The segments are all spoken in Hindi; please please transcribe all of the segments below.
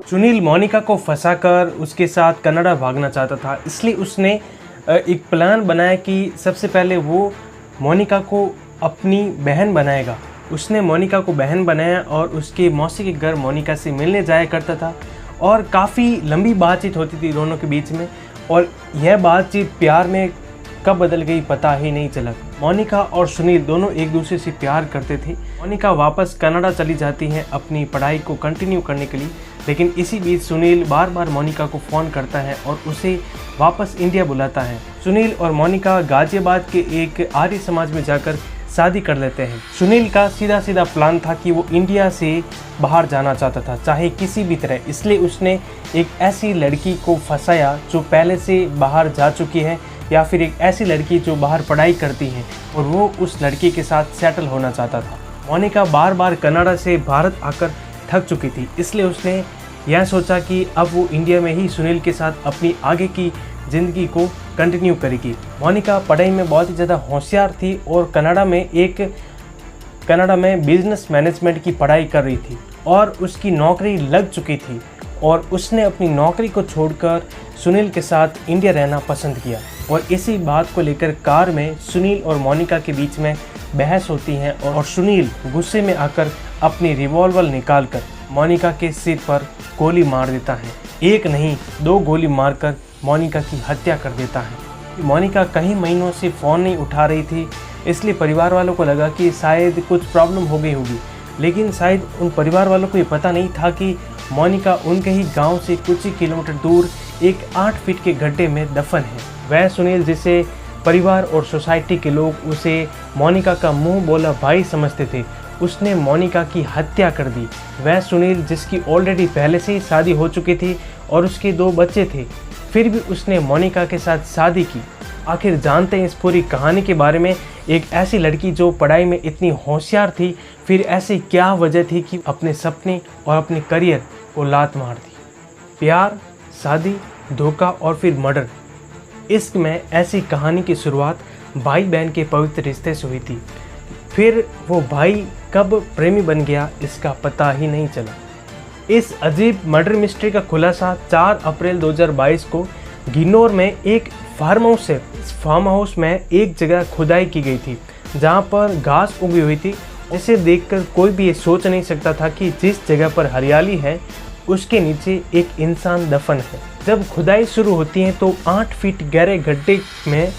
सुनील मोनिका को फंसाकर उसके साथ कनाडा भागना चाहता था, इसलिए उसने एक प्लान बनाया कि सबसे पहले वो मोनिका को अपनी बहन बनाएगा। उसने मोनिका को बहन बनाया और उसके मौसी के घर मोनिका से मिलने जाया करता था और काफ़ी लंबी बातचीत होती थी दोनों के बीच में, और यह बातचीत प्यार में कब बदल गई पता ही नहीं चला। मोनिका और सुनील दोनों एक दूसरे से प्यार करते थे। मोनिका वापस कनाडा चली जाती हैं अपनी पढ़ाई को कंटिन्यू करने के लिए, लेकिन इसी बीच सुनील बार बार मोनिका को फ़ोन करता है और उसे वापस इंडिया बुलाता है। सुनील और मोनिका गाजियाबाद के एक आर्य समाज में जाकर शादी कर लेते हैं। सुनील का सीधा सीधा प्लान था कि वो इंडिया से बाहर जाना चाहता था, चाहे किसी भी तरह, इसलिए उसने एक ऐसी लड़की को फंसाया जो पहले से बाहर जा चुकी है, या फिर एक ऐसी लड़की जो बाहर पढ़ाई करती है, और वो उस लड़की के साथ सेटल होना चाहता था। मोनिका बार बार कनाडा से भारत आकर थक चुकी थी, इसलिए उसने यह सोचा कि अब वो इंडिया में ही सुनील के साथ अपनी आगे की ज़िंदगी को कंटिन्यू करेगी। मोनिका पढ़ाई में बहुत ही ज़्यादा होशियार थी और कनाडा में बिजनेस मैनेजमेंट की पढ़ाई कर रही थी और उसकी नौकरी लग चुकी थी, और उसने अपनी नौकरी को छोड़कर सुनील के साथ इंडिया रहना पसंद किया। और इसी बात को लेकर कार में सुनील और मोनिका के बीच में बहस होती है और सुनील गुस्से में आकर अपनी रिवॉल्वर निकालकर मोनिका के सिर पर गोली मार देता है। एक नहीं 2 गोली मारकर मोनिका की हत्या कर देता है। मोनिका कई महीनों से फ़ोन नहीं उठा रही थी, इसलिए परिवार वालों को लगा कि शायद कुछ प्रॉब्लम हो गई होगी, लेकिन शायद उन परिवार वालों को ये पता नहीं था कि मोनिका उनके ही गांव से कुछ ही किलोमीटर दूर एक 8 फीट के गड्ढे में दफन है। वह सुनील जिसे परिवार और सोसाइटी के लोग उसे मोनिका का मुंह बोला भाई समझते थे, उसने मोनिका की हत्या कर दी। वह सुनील जिसकी ऑलरेडी पहले से ही शादी हो चुकी थी और उसके 2 बच्चे थे, फिर भी उसने मोनिका के साथ शादी की। आखिर जानते हैं इस पूरी कहानी के बारे में। एक ऐसी लड़की जो पढ़ाई में इतनी होशियार थी, फिर ऐसी क्या वजह थी कि अपने सपने और अपने करियर को लात मार दी। प्यार, शादी, धोखा और फिर मर्डर। इश्क में ऐसी कहानी की शुरुआत भाई बहन के पवित्र रिश्ते से हुई थी, फिर वो भाई कब प्रेमी बन गया इसका पता ही नहीं चला। इस अजीब मर्डर मिस्ट्री का खुलासा 4 अप्रैल 2022 को गिन्नौर में एक फार्म हाउस है। इस फार्म हाउस में एक जगह खुदाई की गई थी जहाँ पर घास उगी हुई थी, जिसे देखकर कोई भी ये सोच नहीं सकता था कि जिस जगह पर हरियाली है उसके नीचे एक इंसान दफन है। जब खुदाई शुरू होती है तो 8 फीट गहरे गड्ढे में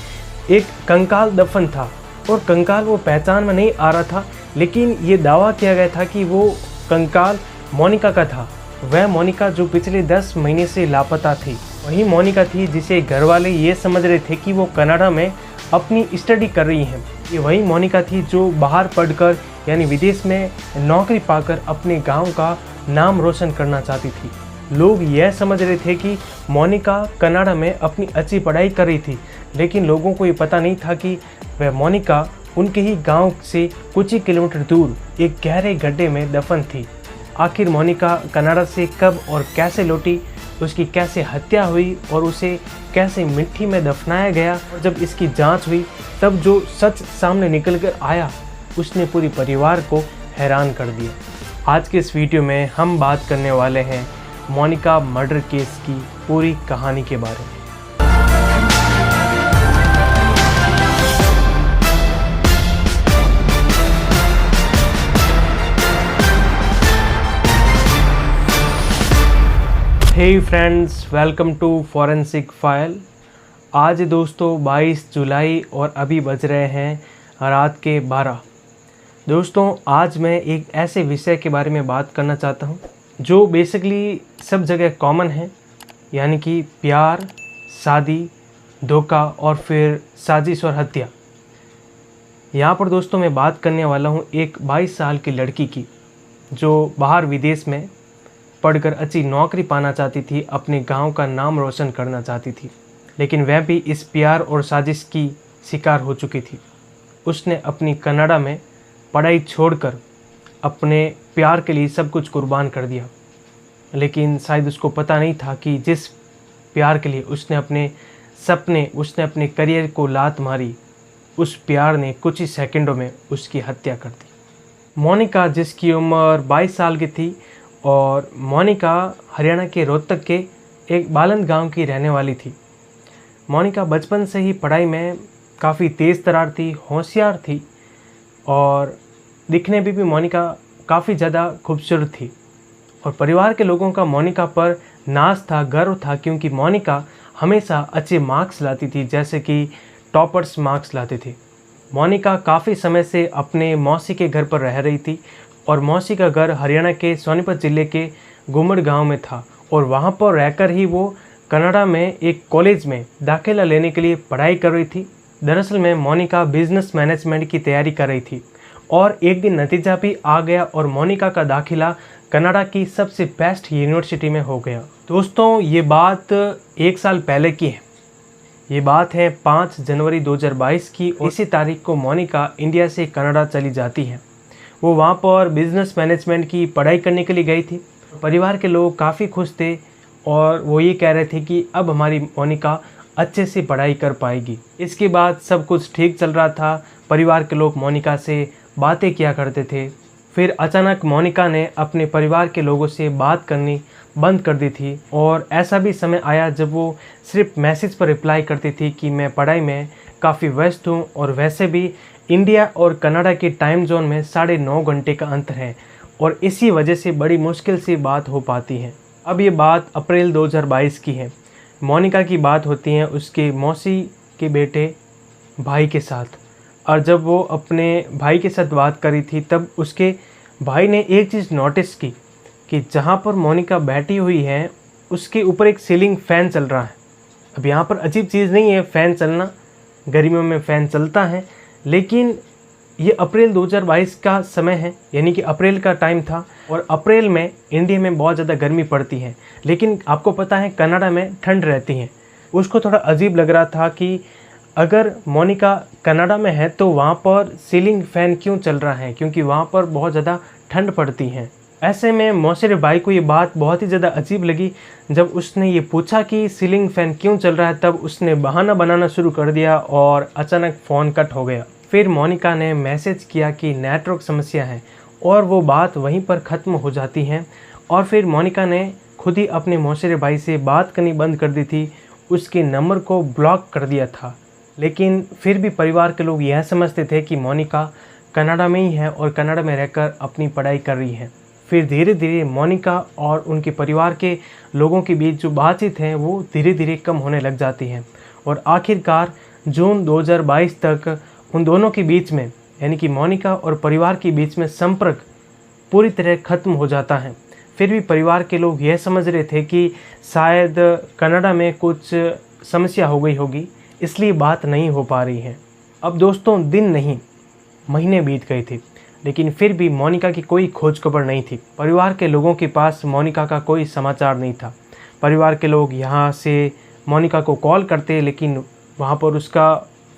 एक कंकाल दफन था, और कंकाल वो पहचान में नहीं आ रहा था, लेकिन ये दावा किया गया था कि वो कंकाल मोनिका का था। वह मोनिका जो पिछले 10 महीने से लापता थी, वही मोनिका थी जिसे घर वाले ये समझ रहे थे कि वो कनाडा में अपनी स्टडी कर रही हैं। ये वही मोनिका थी जो बाहर पढ़कर यानी विदेश में नौकरी पाकर अपने गांव का नाम रोशन करना चाहती थी। लोग यह समझ रहे थे कि मोनिका कनाडा में अपनी अच्छी पढ़ाई कर रही थी, लेकिन लोगों को ये पता नहीं था कि वह मोनिका उनके ही गांव से कुछ ही किलोमीटर दूर एक गहरे गड्ढे में दफन थी। आखिर मोनिका कनाडा से कब और कैसे लौटी, उसकी कैसे हत्या हुई और उसे कैसे मिट्टी में दफनाया गया, और जब इसकी जांच हुई तब जो सच सामने निकल कर आया उसने पूरे परिवार को हैरान कर दिया। आज के इस वीडियो में हम बात करने वाले हैं मोनिका मर्डर केस की पूरी कहानी के बारे में। Hey friends, welcome to forensic file. आज दोस्तों 22 जुलाई और अभी बज रहे हैं रात के 12। दोस्तों आज मैं एक ऐसे विषय के बारे में बात करना चाहता हूं जो बेसिकली सब जगह कॉमन है, यानी कि प्यार, शादी, धोखा और फिर साजिश और हत्या। यहाँ पर दोस्तों मैं बात करने वाला हूँ एक 22 साल की लड़की की जो बाहर विदेश में पढ़कर अच्छी नौकरी पाना चाहती थी, अपने गांव का नाम रोशन करना चाहती थी, लेकिन वह भी इस प्यार और साजिश की शिकार हो चुकी थी। उसने अपनी कनाडा में पढ़ाई छोड़कर अपने प्यार के लिए सब कुछ कुर्बान कर दिया, लेकिन शायद उसको पता नहीं था कि जिस प्यार के लिए उसने अपने सपने, उसने अपने करियर को लात मारी, उस प्यार ने कुछ ही सेकंडों में उसकी हत्या कर दी। मोनिका जिसकी उम्र 22 साल की थी, और मोनिका हरियाणा के रोहतक के एक बालंद गांव की रहने वाली थी। मोनिका बचपन से ही पढ़ाई में काफ़ी तेज़ तर्रार थी, होशियार थी और दिखने में भी मोनिका काफ़ी ज़्यादा खूबसूरत थी। और परिवार के लोगों का मोनिका पर नाज था, गर्व था, क्योंकि मोनिका हमेशा अच्छे मार्क्स लाती थी, जैसे कि टॉपर्स मार्क्स लाती थी। मोनिका काफ़ी समय से अपने मौसी के घर पर रह रही थी और मौसी का घर हरियाणा के सोनीपत ज़िले के गुमड़ गांव में था और वहां पर रहकर ही वो कनाडा में एक कॉलेज में दाखिला लेने के लिए पढ़ाई कर रही थी। दरअसल में मोनिका बिजनेस मैनेजमेंट की तैयारी कर रही थी और एक दिन नतीजा भी आ गया और मोनिका का दाखिला कनाडा की सबसे बेस्ट यूनिवर्सिटी में हो गया। दोस्तों, ये बात 1 साल पहले की है। ये बात है 5 जनवरी 2022 की और इसी तारीख को मोनिका इंडिया से कनाडा चली जाती है। वो वहाँ पर बिजनेस मैनेजमेंट की पढ़ाई करने के लिए गई थी। परिवार के लोग काफ़ी खुश थे और वो ये कह रहे थे कि अब हमारी मोनिका अच्छे से पढ़ाई कर पाएगी। इसके बाद सब कुछ ठीक चल रहा था। परिवार के लोग मोनिका से बातें किया करते थे। फिर अचानक मोनिका ने अपने परिवार के लोगों से बात करनी बंद कर दी थी और ऐसा भी समय आया जब वो सिर्फ मैसेज पर रिप्लाई करती थी कि मैं पढ़ाई में काफ़ी व्यस्त हूँ और वैसे भी इंडिया और कनाडा के टाइम जोन में 9.5 घंटे का अंतर है और इसी वजह से बड़ी मुश्किल से बात हो पाती है। अब ये बात अप्रैल 2022 की है। मोनिका की बात होती है उसके मौसी के बेटे भाई के साथ, और जब वो अपने भाई के साथ बात करी थी तब उसके भाई ने एक चीज़ नोटिस की कि जहाँ पर मोनिका बैठी हुई है उसके ऊपर एक सीलिंग फ़ैन चल रहा है। अब यहाँ पर अजीब चीज़ नहीं है फ़ैन चलना, गर्मियों में फ़ैन चलता है, लेकिन ये अप्रैल 2022 का समय है, यानी कि अप्रैल का टाइम था और अप्रैल में इंडिया में बहुत ज़्यादा गर्मी पड़ती है, लेकिन आपको पता है कनाडा में ठंड रहती है। उसको थोड़ा अजीब लग रहा था कि अगर मोनिका कनाडा में है तो वहाँ पर सीलिंग फ़ैन क्यों चल रहा है, क्योंकि वहाँ पर बहुत ज़्यादा ठंड पड़ती है। ऐसे में मौसेरे भाई को ये बात बहुत ही ज़्यादा अजीब लगी। जब उसने ये पूछा कि सीलिंग फ़ैन क्यों चल रहा है तब उसने बहाना बनाना शुरू कर दिया और अचानक फ़ोन कट हो गया। फिर मोनिका ने मैसेज किया कि नेटवर्क समस्या है और वो बात वहीं पर ख़त्म हो जाती है। और फिर मोनिका ने खुद ही अपने मौसेरे भाई से बात करनी बंद कर दी थी, उसके नंबर को ब्लॉक कर दिया था। लेकिन फिर भी परिवार के लोग यह समझते थे कि मोनिका कनाडा में ही है और कनाडा में रहकर अपनी पढ़ाई कर रही है। फिर धीरे धीरे मोनिका और उनके परिवार के लोगों के बीच जो बातचीत है वो धीरे धीरे कम होने लग जाती है और आखिरकार जून 2022 तक उन दोनों के बीच में, यानी कि मोनिका और परिवार के बीच में संपर्क पूरी तरह ख़त्म हो जाता है। फिर भी परिवार के लोग यह समझ रहे थे कि शायद कनाडा में कुछ समस्या हो गई होगी, इसलिए बात नहीं हो पा रही है। अब दोस्तों, दिन नहीं महीने बीत गए थे, लेकिन फिर भी मोनिका की कोई खोज खबर नहीं थी। परिवार के लोगों के पास मोनिका का कोई समाचार नहीं था। परिवार के लोग यहाँ से मोनिका को कॉल करते लेकिन वहाँ पर उसका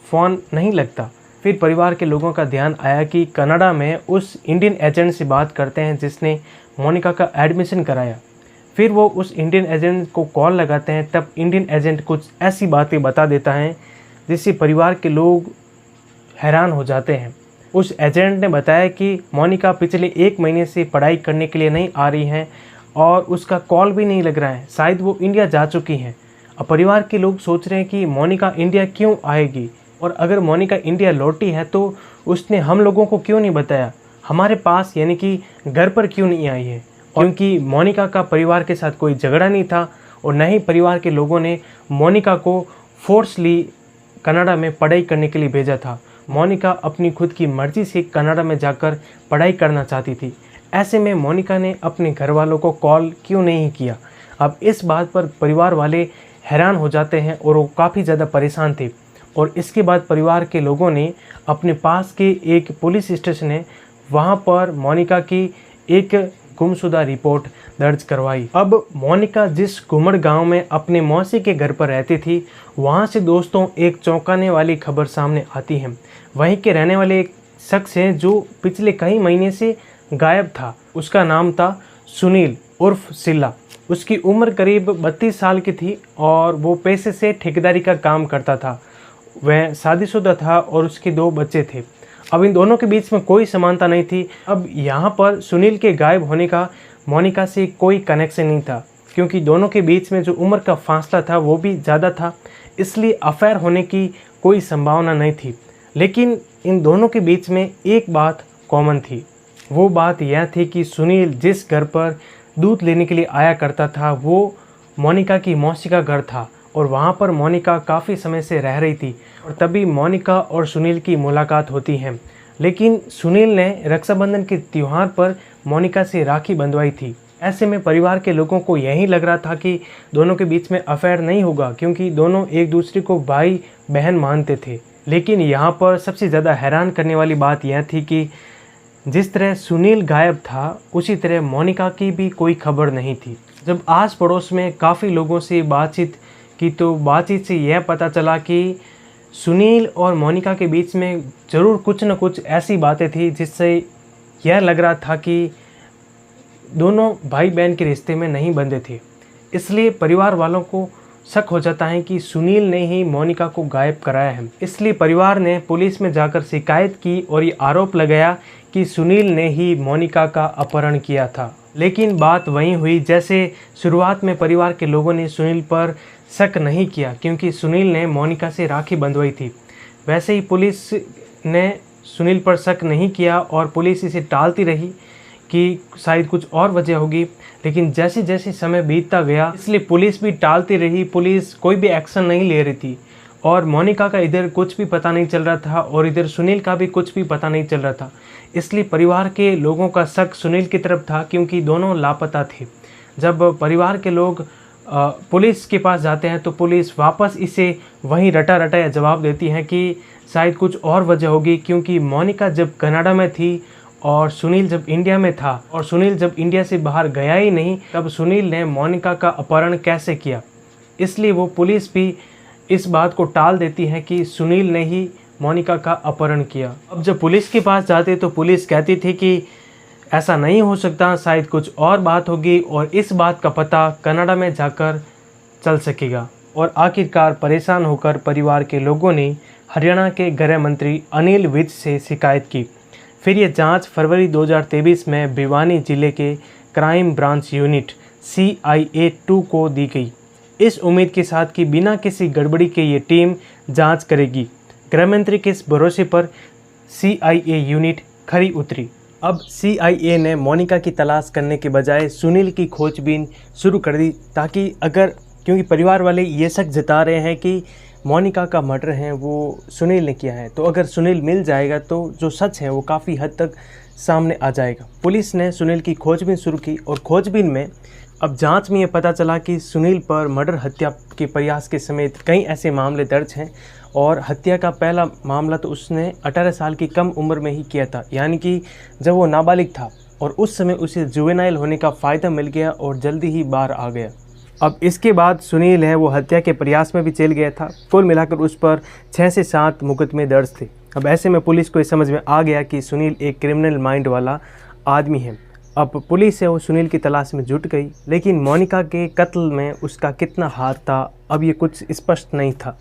फ़ोन नहीं लगता। फिर परिवार के लोगों का ध्यान आया कि कनाडा में उस इंडियन एजेंट से बात करते हैं जिसने मोनिका का एडमिशन कराया। फिर वो उस इंडियन एजेंट को कॉल लगाते हैं, तब इंडियन एजेंट कुछ ऐसी बातें बता देता है जिससे परिवार के लोग हैरान हो जाते हैं। उस एजेंट ने बताया कि मोनिका पिछले 1 महीने से पढ़ाई करने के लिए नहीं आ रही है और उसका कॉल भी नहीं लग रहा है, शायद वो इंडिया जा चुकी हैं। अब परिवार के लोग सोच रहे हैं कि मोनिका इंडिया क्यों आएगी और अगर मोनिका इंडिया लौटी है तो उसने हम लोगों को क्यों नहीं बताया, हमारे पास यानी कि घर पर क्यों नहीं आई है। क्योंकि मोनिका का परिवार के साथ कोई झगड़ा नहीं था और न ही परिवार के लोगों ने मोनिका को फोर्सली कनाडा में पढ़ाई करने के लिए भेजा था। मोनिका अपनी खुद की मर्ज़ी से कनाडा में जाकर पढ़ाई करना चाहती थी। ऐसे में मोनिका ने अपने घर वालों को कॉल क्यों नहीं किया। अब इस बात पर परिवार वाले हैरान हो जाते हैं और वो काफ़ी ज़्यादा परेशान थे और इसके बाद परिवार के लोगों ने अपने पास के एक पुलिस स्टेशन है वहाँ पर मोनिका की एक गुमशुदा रिपोर्ट दर्ज करवाई। अब मोनिका जिस घुमड़ गांव में अपने मौसी के घर पर रहती थी वहाँ से दोस्तों एक चौंकाने वाली खबर सामने आती है। वहीं के रहने वाले एक शख्स हैं जो पिछले कई महीने से गायब था। उसका नाम था सुनील उर्फ सिल्ला। उसकी उम्र करीब 32 साल की थी और वो पेशे से ठेकेदारी का काम करता था। वह शादीशुदा था और उसके 2 बच्चे थे। अब इन दोनों के बीच में कोई समानता नहीं थी। अब यहाँ पर सुनील के गायब होने का मोनिका से कोई कनेक्शन नहीं था, क्योंकि दोनों के बीच में जो उम्र का फासला था वो भी ज़्यादा था, इसलिए अफेयर होने की कोई संभावना नहीं थी। लेकिन इन दोनों के बीच में एक बात कॉमन थी। वो बात यह थी कि सुनील जिस घर पर दूध लेने के लिए आया करता था वो मोनिका की मौसी का घर था, और वहाँ पर मोनिका काफ़ी समय से रह रही थी, और तभी मोनिका और सुनील की मुलाकात होती है। लेकिन सुनील ने रक्षाबंधन के त्यौहार पर मोनिका से राखी बंधवाई थी। ऐसे में परिवार के लोगों को यही लग रहा था कि दोनों के बीच में अफेयर नहीं होगा, क्योंकि दोनों एक दूसरे को भाई बहन मानते थे। लेकिन यहाँ पर सबसे ज़्यादा हैरान करने वाली बात यह थी कि जिस तरह सुनील गायब था, उसी तरह मोनिका की भी कोई खबर नहीं थी। जब आस पड़ोस में काफ़ी लोगों से बातचीत की तो बातचीत से यह पता चला कि सुनील और मोनिका के बीच में ज़रूर कुछ न कुछ ऐसी बातें थी जिससे यह लग रहा था कि दोनों भाई बहन के रिश्ते में नहीं बंधे थे। इसलिए परिवार वालों को शक हो जाता है कि सुनील ने ही मोनिका को गायब कराया है। इसलिए परिवार ने पुलिस में जाकर शिकायत की और ये आरोप लगाया कि सुनील ने ही मोनिका का अपहरण किया था। लेकिन बात वहीं हुई जैसे शुरुआत में परिवार के लोगों ने सुनील पर शक नहीं किया, क्योंकि सुनील ने मोनिका से राखी बंधवाई थी। वैसे ही पुलिस ने सुनील पर शक नहीं किया और पुलिस इसे टालती रही कि शायद कुछ और वजह होगी। लेकिन जैसे जैसे समय बीतता गया, इसलिए पुलिस भी टालती रही, पुलिस कोई भी एक्शन नहीं ले रही थी, और मोनिका का इधर कुछ भी पता नहीं चल रहा था और इधर सुनील का भी कुछ भी पता नहीं चल रहा था। इसलिए परिवार के लोगों का शक सुनील की तरफ था, क्योंकि दोनों लापता थे। जब परिवार के लोग पुलिस के पास जाते हैं तो पुलिस वापस इसे वहीं रटा रटाया जवाब देती है कि शायद कुछ और वजह होगी, क्योंकि मोनिका जब कनाडा में थी और सुनील जब इंडिया में था, और सुनील जब इंडिया से बाहर गया ही नहीं, तब सुनील ने मोनिका का अपहरण कैसे किया। इसलिए वो पुलिस भी इस बात को टाल देती है कि सुनील ने ही मोनिका का अपहरण किया। अब जब पुलिस के पास जाते तो पुलिस कहती थी कि ऐसा नहीं हो सकता, शायद कुछ और बात होगी और इस बात का पता कनाडा में जाकर चल सकेगा। और आखिरकार परेशान होकर परिवार के लोगों ने हरियाणा के गृह मंत्री अनिल विज से शिकायत की। फिर ये जांच फरवरी 2023 में भिवानी जिले के क्राइम ब्रांच यूनिट CIA-2 को दी गई, इस उम्मीद के साथ कि बिना किसी गड़बड़ी के ये टीम जांच करेगी। गृह मंत्री के इस भरोसे पर CIA यूनिट खरी उतरी। अब CIA ने मोनिका की तलाश करने के बजाय सुनील की खोजबीन शुरू कर दी, ताकि क्योंकि परिवार वाले ये शक जता रहे हैं कि मोनिका का मर्डर है वो सुनील ने किया है, तो अगर सुनील मिल जाएगा तो जो सच है वो काफ़ी हद तक सामने आ जाएगा। पुलिस ने सुनील की खोजबीन शुरू की और खोजबीन में अब जांच में ये पता चला कि सुनील पर मर्डर हत्या के प्रयास के समेत कई ऐसे मामले दर्ज हैं, और हत्या का पहला मामला तो उसने 18 साल की कम उम्र में ही किया था, यानी कि जब वो नाबालिग था, और उस समय उसे जुवेनाइल होने का फ़ायदा मिल गया और जल्दी ही बाहर आ गया। अब इसके बाद सुनील है वो हत्या के प्रयास में भी चल गया था। कुल मिलाकर उस पर 6 से 7 मुकदमे दर्ज थे। अब ऐसे में पुलिस को ये समझ में आ गया कि सुनील एक क्रिमिनल माइंड वाला आदमी है। अब पुलिस है वो सुनील की तलाश में जुट गई, लेकिन मोनिका के कत्ल में उसका कितना हाथ था अब ये कुछ स्पष्ट नहीं था।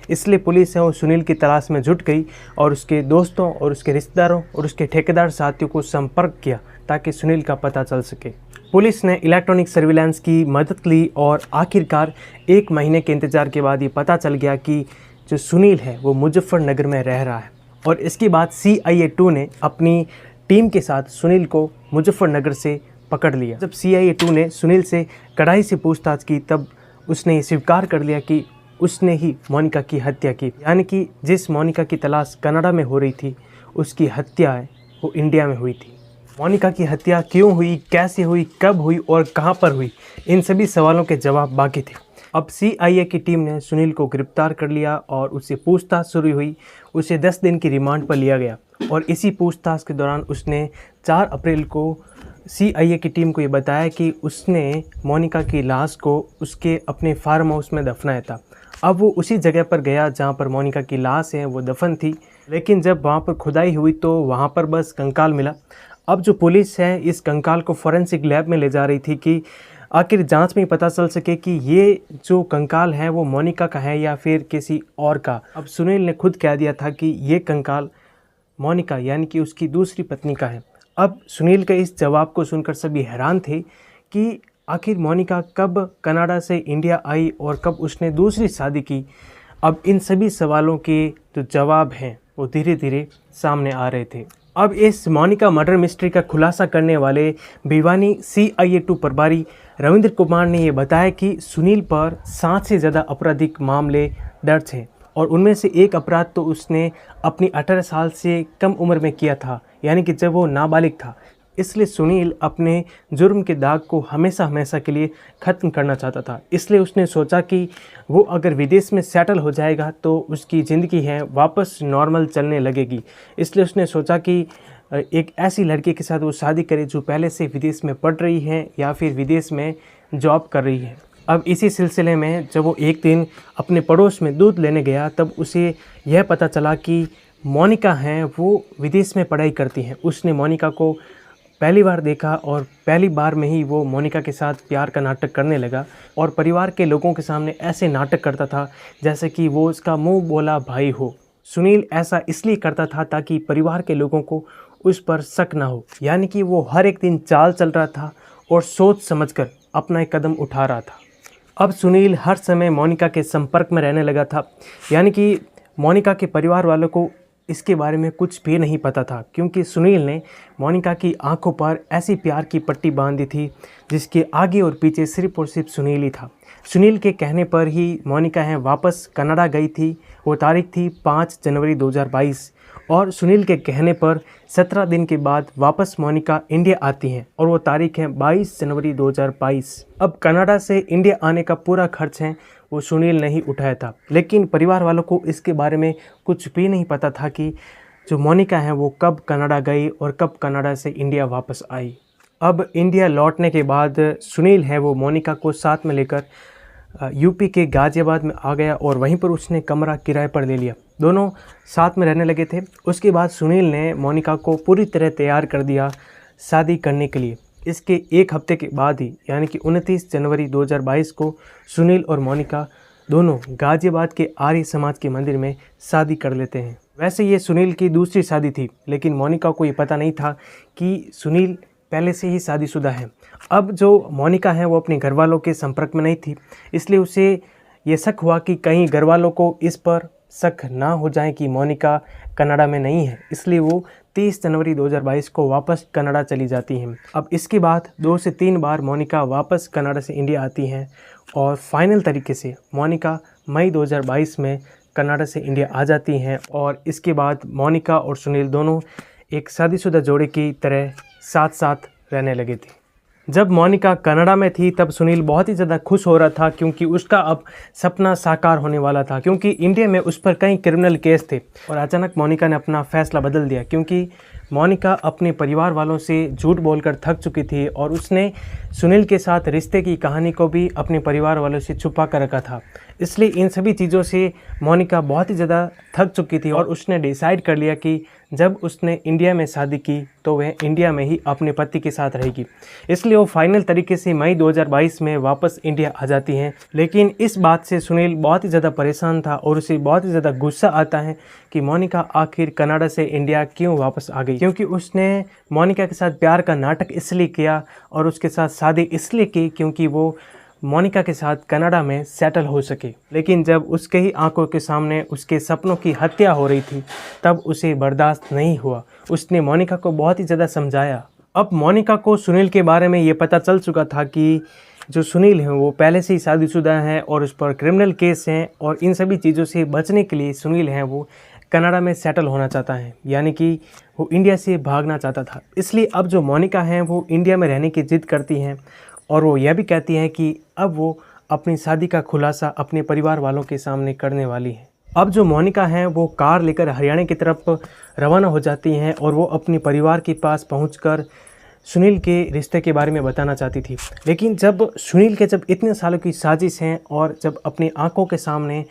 इसलिए पुलिस है वो सुनील की तलाश में जुट गई और उसके दोस्तों और उसके रिश्तेदारों और उसके ठेकेदार साथियों को संपर्क किया ताकि सुनील का पता चल सके। पुलिस ने इलेक्ट्रॉनिक सर्विलांस की मदद ली और आखिरकार 1 महीने के इंतज़ार के बाद ये पता चल गया कि जो सुनील है वो मुजफ्फरनगर में रह रहा है। और इसके बाद CIA-2 ने अपनी टीम के साथ सुनील को मुजफ्फरनगर से पकड़ लिया। जब CIA-2 ने सुनील से कड़ाई से पूछताछ की तब उसने स्वीकार कर लिया कि उसने ही मोनिका की हत्या की, यानी कि जिस मोनिका की तलाश कनाडा में हो रही थी उसकी हत्या वो इंडिया में हुई थी। मोनिका की हत्या क्यों हुई, कैसे हुई, कब हुई और कहां पर हुई, इन सभी सवालों के जवाब बाकी थे। अब CIA की टीम ने सुनील को गिरफ्तार कर लिया और उससे पूछताछ शुरू हुई। उसे 10 दिन की रिमांड पर लिया गया और इसी पूछताछ के दौरान उसने 4 अप्रैल को CIA की टीम को ये बताया कि उसने मोनिका की लाश को उसके अपने फार्म हाउस में दफनाया था। अब वो उसी जगह पर गया जहाँ पर मोनिका की लाश है वो दफन थी, लेकिन जब वहाँ पर खुदाई हुई तो वहाँ पर बस कंकाल मिला। अब जो पुलिस है इस कंकाल को फॉरेंसिक लैब में ले जा रही थी कि आखिर जांच में पता चल सके कि ये जो कंकाल है वो मोनिका का है या फिर किसी और का। अब सुनील ने खुद कह दिया था कि ये कंकाल मोनिका यानी कि उसकी दूसरी पत्नी का है। अब सुनील के इस जवाब को सुनकर सभी हैरान थे कि आखिर मोनिका कब कनाडा से इंडिया आई और कब उसने दूसरी शादी की। अब इन सभी सवालों के जो जवाब हैं वो धीरे धीरे सामने आ रहे थे। अब इस मोनिका मर्डर मिस्ट्री का खुलासा करने वाले भिवानी CIA2 प्रभारी रविंद्र कुमार ने ये बताया कि सुनील पर 7 से ज़्यादा आपराधिक मामले दर्ज हैं और उनमें से एक अपराध तो उसने अपनी 18 साल से कम उम्र में किया था, यानी कि जब वो नाबालिग था। इसलिए सुनील अपने जुर्म के दाग को हमेशा हमेशा के लिए ख़त्म करना चाहता था। इसलिए उसने सोचा कि वो अगर विदेश में सेटल हो जाएगा तो उसकी ज़िंदगी है वापस नॉर्मल चलने लगेगी। इसलिए उसने सोचा कि एक ऐसी लड़की के साथ वो शादी करे जो पहले से विदेश में पढ़ रही है या फिर विदेश में जॉब कर रही है। अब इसी सिलसिले में जब वो एक दिन अपने पड़ोस में दूध लेने गया तब उसे यह पता चला कि मोनिका हैं वो विदेश में पढ़ाई करती हैं। उसने मोनिका को पहली बार देखा और पहली बार में ही वो मोनिका के साथ प्यार का नाटक करने लगा और परिवार के लोगों के सामने ऐसे नाटक करता था जैसे कि वो उसका मुंह बोला भाई हो। सुनील ऐसा इसलिए करता था ताकि परिवार के लोगों को उस पर शक ना हो, यानी कि वो हर एक दिन चाल चल रहा था और सोच समझकर अपना एक कदम उठा रहा था। अब सुनील हर समय मोनिका के संपर्क में रहने लगा था, यानी कि मोनिका के परिवार वालों को इसके बारे में कुछ भी नहीं पता था, क्योंकि सुनील ने मोनिका की आंखों पर ऐसी प्यार की पट्टी बांध दी थी जिसके आगे और पीछे सिर्फ और सिर्फ सुनील ही था। सुनील के कहने पर ही मोनिका है वापस कनाडा गई थी। वो तारीख थी 5 जनवरी 2022 और सुनील के कहने पर 17 दिन के बाद वापस मोनिका इंडिया आती हैं और वो तारीख है 22 जनवरी 2022। अब कनाडा से इंडिया आने का पूरा खर्च है वो सुनील ने ही उठाया था, लेकिन परिवार वालों को इसके बारे में कुछ भी नहीं पता था कि जो मोनिका है वो कब कनाडा गई और कब कनाडा से इंडिया वापस आई। अब इंडिया लौटने के बाद सुनील है वो मोनिका को साथ में लेकर यूपी के गाज़ियाबाद में आ गया और वहीं पर उसने कमरा किराए पर ले लिया। दोनों साथ में रहने लगे थे। उसके बाद सुनील ने मोनिका को पूरी तरह तैयार कर दिया शादी करने के लिए। इसके एक हफ्ते के बाद ही यानी कि 29 जनवरी 2022 को सुनील और मोनिका दोनों गाज़ियाबाद के आर्य समाज के मंदिर में शादी कर लेते हैं। वैसे ये सुनील की दूसरी शादी थी, लेकिन मोनिका को ये पता नहीं था कि सुनील पहले से ही शादीशुदा है। अब जो मोनिका है वो अपने घर वालों के संपर्क में नहीं थी, इसलिए उसे ये शक हुआ कि कहीं घर वालों को इस पर शक ना हो जाए कि मोनिका कनाडा में नहीं है। इसलिए वो 30 जनवरी 2022 को वापस कनाडा चली जाती हैं। अब इसके बाद 2 से 3 बार मोनिका वापस कनाडा से इंडिया आती हैं और फाइनल तरीके से मोनिका मई 2022 में कनाडा से इंडिया आ जाती हैं और इसके बाद मोनिका और सुनील दोनों एक शादीशुदा जोड़े की तरह साथ साथ रहने लगे थे। जब मोनिका कनाडा में थी तब सुनील बहुत ही ज़्यादा खुश हो रहा था, क्योंकि उसका अब सपना साकार होने वाला था, क्योंकि इंडिया में उस पर कई क्रिमिनल केस थे। और अचानक मोनिका ने अपना फ़ैसला बदल दिया, क्योंकि मोनिका अपने परिवार वालों से झूठ बोलकर थक चुकी थी और उसने सुनील के साथ रिश्ते की कहानी को भी अपने परिवार वालों से छुपा कर रखा था। इसलिए इन सभी चीज़ों से मोनिका बहुत ही ज़्यादा थक चुकी थी और उसने डिसाइड कर लिया कि जब उसने इंडिया में शादी की तो वह इंडिया में ही अपने पति के साथ रहेगी। इसलिए वो फाइनल तरीके से मई 2022 में वापस इंडिया आ जाती हैं। लेकिन इस बात से सुनील बहुत ही ज़्यादा परेशान था और उसे बहुत ही ज़्यादा गुस्सा आता है कि मोनिका आखिर कनाडा से इंडिया क्यों वापस आ गई, क्योंकि उसने मोनिका के साथ प्यार का नाटक इसलिए किया और उसके साथ शादी इसलिए की क्योंकि वो मोनिका के साथ कनाडा में सेटल हो सके। लेकिन जब उसके ही आंखों के सामने उसके सपनों की हत्या हो रही थी तब उसे बर्दाश्त नहीं हुआ। उसने मोनिका को बहुत ही ज़्यादा समझाया। अब मोनिका को सुनील के बारे में ये पता चल चुका था कि जो सुनील है वो पहले से ही शादीशुदा है और उस पर क्रिमिनल केस हैं और इन सभी चीज़ों से बचने के लिए सुनील है वो कनाडा में सेटल होना चाहता है, यानी कि वो इंडिया से भागना चाहता था। इसलिए अब जो मोनिका हैं वो इंडिया में रहने की ज़िद करती हैं और वो यह भी कहती हैं कि अब वो अपनी शादी का खुलासा अपने परिवार वालों के सामने करने वाली है। अब जो मोनिका हैं वो कार लेकर हरियाणा की तरफ रवाना हो जाती हैं और वो अपने परिवार के पास पहुंचकर सुनील के रिश्ते के बारे में बताना चाहती थी। लेकिन जब सुनील के इतने सालों की साजिश हैं और जब अपनी आंखों के सामने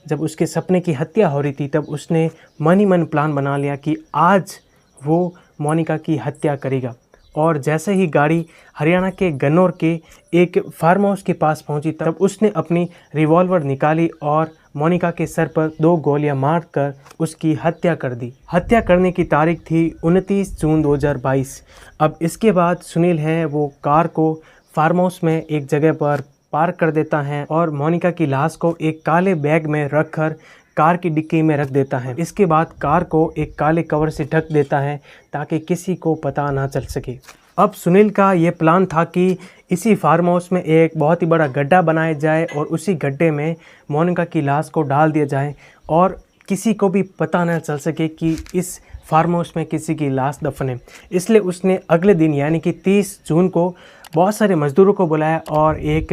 जब उसके सपने की हत्या हो रही थी तब उसने मन ही मन प्लान बना लिया कि आज वो मोनिका की हत्या करेगा। और जैसे ही गाड़ी हरियाणा के गन्नौर के एक फार्म हाउस के पास पहुंची तब उसने अपनी रिवॉल्वर निकाली और मोनिका के सर पर 2 गोलियां मारकर उसकी हत्या कर दी। हत्या करने की तारीख थी 29 जून 2022। अब इसके बाद सुनील है वो कार को फार्म हाउस में एक जगह पर पार्क कर देता है और मोनिका की लाश को एक काले बैग में रखकर कार की डिक्की में रख देता है। इसके बाद कार को एक काले कवर से ढक देता है ताकि किसी को पता ना चल सके। अब सुनील का ये प्लान था कि इसी फार्म हाउस में एक बहुत ही बड़ा गड्ढा बनाया जाए और उसी गड्ढे में मोनिका की लाश को डाल दिया जाए और किसी को भी पता न चल सके कि इस फार्म हाउस में किसी की लाश दफन है। इसलिए उसने अगले दिन यानी कि 30 जून को बहुत सारे मज़दूरों को बुलाया और एक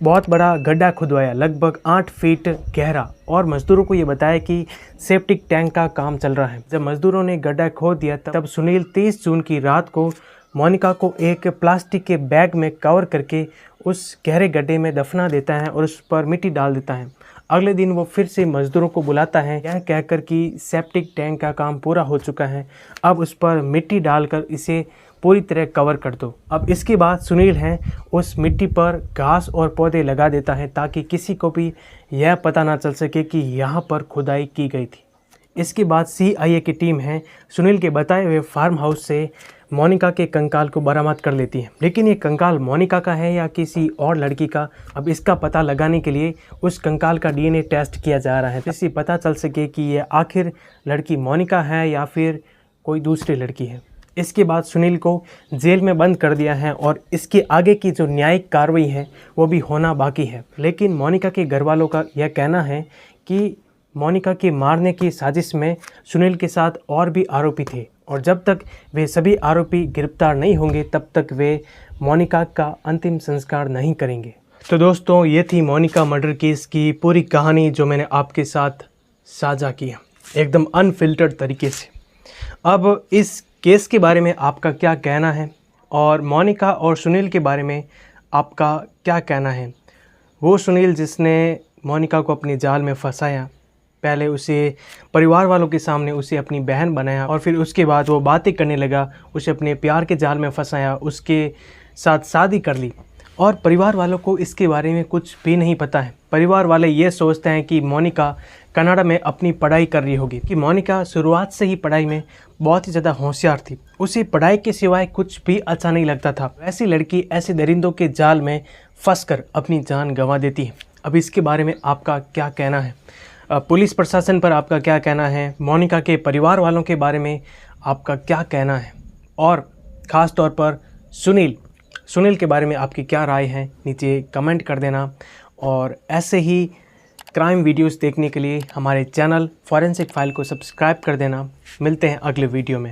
बहुत बड़ा गड्ढा खुदवाया, लगभग 8 फीट गहरा, और मज़दूरों को ये बताया कि सेप्टिक टैंक का काम चल रहा है। जब मज़दूरों ने गड्ढा खोद दिया तब सुनील 30 जून की रात को मोनिका को एक प्लास्टिक के बैग में कवर करके उस गहरे गड्ढे में दफना देता है और उस पर मिट्टी डाल देता है। अगले दिन वो फिर से मज़दूरों को बुलाता है यह कहकर कि सेप्टिक टैंक का काम पूरा हो चुका है, अब उस पर मिट्टी डालकर इसे पूरी तरह कवर कर दो। अब इसके बाद सुनील हैं उस मिट्टी पर घास और पौधे लगा देता है ताकि किसी को भी यह पता ना चल सके कि यहाँ पर खुदाई की गई थी। इसके बाद CIA की टीम है सुनील के बताए हुए फार्म हाउस से मोनिका के कंकाल को बरामद कर लेती है, लेकिन ये कंकाल मोनिका का है या किसी और लड़की का, अब इसका पता लगाने के लिए उस कंकाल का DNA टेस्ट किया जा रहा है जिससे पता चल सके कि ये आखिर लड़की मोनिका है या फिर कोई दूसरी लड़की है। इसके बाद सुनील को जेल में बंद कर दिया है और इसके आगे की जो न्यायिक कार्रवाई है वो भी होना बाकी है। लेकिन मोनिका के घर वालों का यह कहना है कि मोनिका के मारने की साजिश में सुनील के साथ और भी आरोपी थे और जब तक वे सभी आरोपी गिरफ्तार नहीं होंगे तब तक वे मोनिका का अंतिम संस्कार नहीं करेंगे। तो दोस्तों, ये थी मोनिका मर्डर केस की पूरी कहानी जो मैंने आपके साथ साझा की एकदम अनफिल्टर्ड तरीके से। अब इस केस के बारे में आपका क्या कहना है और मोनिका और सुनील के बारे में आपका क्या कहना है? वो सुनील जिसने मोनिका को अपनी जाल में फंसाया, पहले उसे परिवार वालों के सामने उसे अपनी बहन बनाया और फिर उसके बाद वो बातें करने लगा, उसे अपने प्यार के जाल में फंसाया, उसके साथ शादी कर ली और परिवार वालों को इसके बारे में कुछ भी नहीं पता है। परिवार वाले ये सोचते हैं कि मोनिका कनाडा में अपनी पढ़ाई कर रही होगी, कि मोनिका शुरुआत से ही पढ़ाई में बहुत ही ज़्यादा होशियार थी, उसे पढ़ाई के सिवाय कुछ भी अच्छा नहीं लगता था। ऐसी लड़की ऐसे दरिंदों के जाल में फंसकर अपनी जान गंवा देती है। अब इसके बारे में आपका क्या कहना है? पुलिस प्रशासन पर आपका क्या कहना है? मोनिका के परिवार वालों के बारे में आपका क्या कहना है? और ख़ास तौर पर सुनील के बारे में आपकी क्या राय है? नीचे कमेंट कर देना और ऐसे ही क्राइम वीडियोस देखने के लिए हमारे चैनल फॉरेंसिक फाइल को सब्सक्राइब कर देना। मिलते हैं अगले वीडियो में।